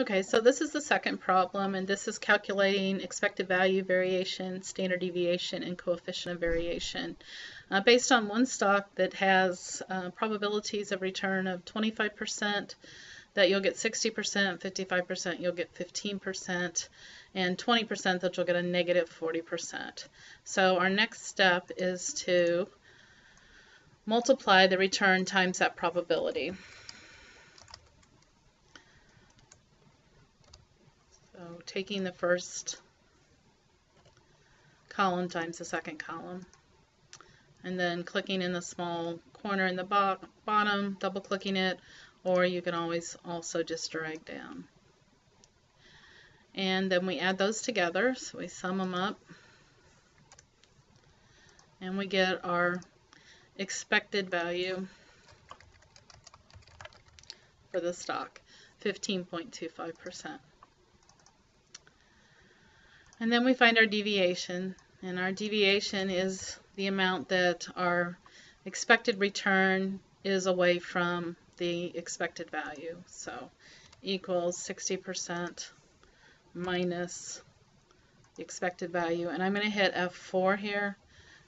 Okay, so this is the second problem, and this is calculating expected value, variation, standard deviation, and coefficient of variation. Based on one stock that has probabilities of return of 25%, that you'll get 60%, 55% you'll get 15%, and 20% that you'll get a negative 40%. So our next step is to multiply the return times that probability. So taking the first column times the second column, and then clicking in the small corner in the bottom, double clicking it, or you can always also just drag down. And then we add those together, so we sum them up, and we get our expected value for the stock, 15.25%. And then we find our deviation, and our deviation is the amount that our expected return is away from the expected value. So equals 60% minus the expected value. And I'm going to hit F4 here,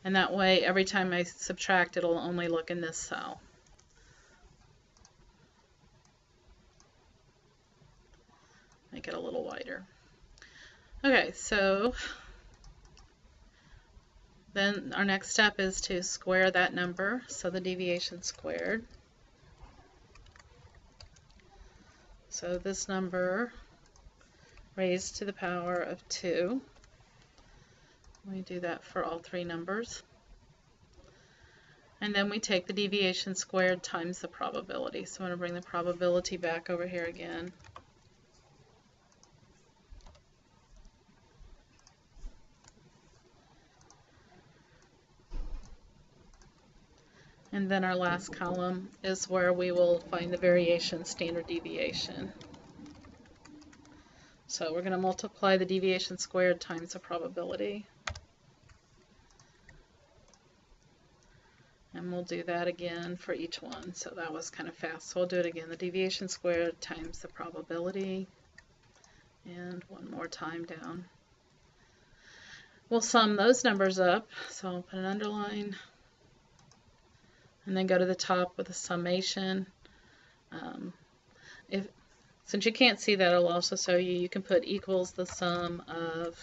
and that way every time I subtract it'll only look in this cell. Make it a little wider. Okay, so then our next step is to square that number, so the deviation squared. So this number raised to the power of 2. We do that for all three numbers. And then we take the deviation squared times the probability. So I'm going to bring the probability back over here again. And then our last column is where we will find the variation, standard deviation. So we're going to multiply the deviation squared times the probability. And we'll do that again for each one. So that was kind of fast. So we'll do it again. The deviation squared times the probability. And one more time down. We'll sum those numbers up. So I'll put an underline. And then go to the top with a summation. Since you can't see that, I'll also show you, you can put equals the sum of,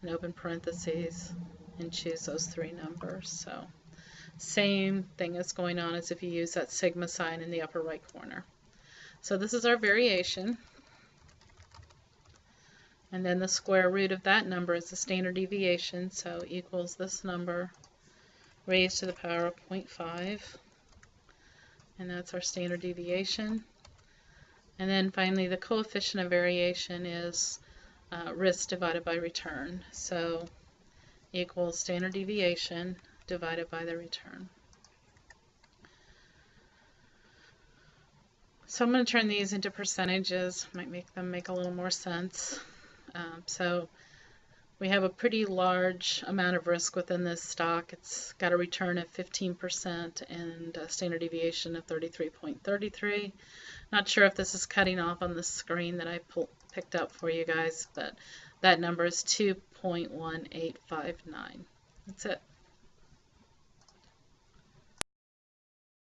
and open parentheses, and choose those three numbers. So same thing is going on as if you use that sigma sign in the upper right corner. So this is our variation. And then the square root of that number is the standard deviation, so equals this number raised to the power of 0.5, and that's our standard deviation. And then finally the coefficient of variation is risk divided by return, so equals standard deviation divided by the return. So I'm going to turn these into percentages, might make them make a little more sense. So we have a pretty large amount of risk within this stock. It's got a return of 15% and a standard deviation of 33.33. Not sure if this is cutting off on the screen that I picked up for you guys, but that number is 2.1859. That's it.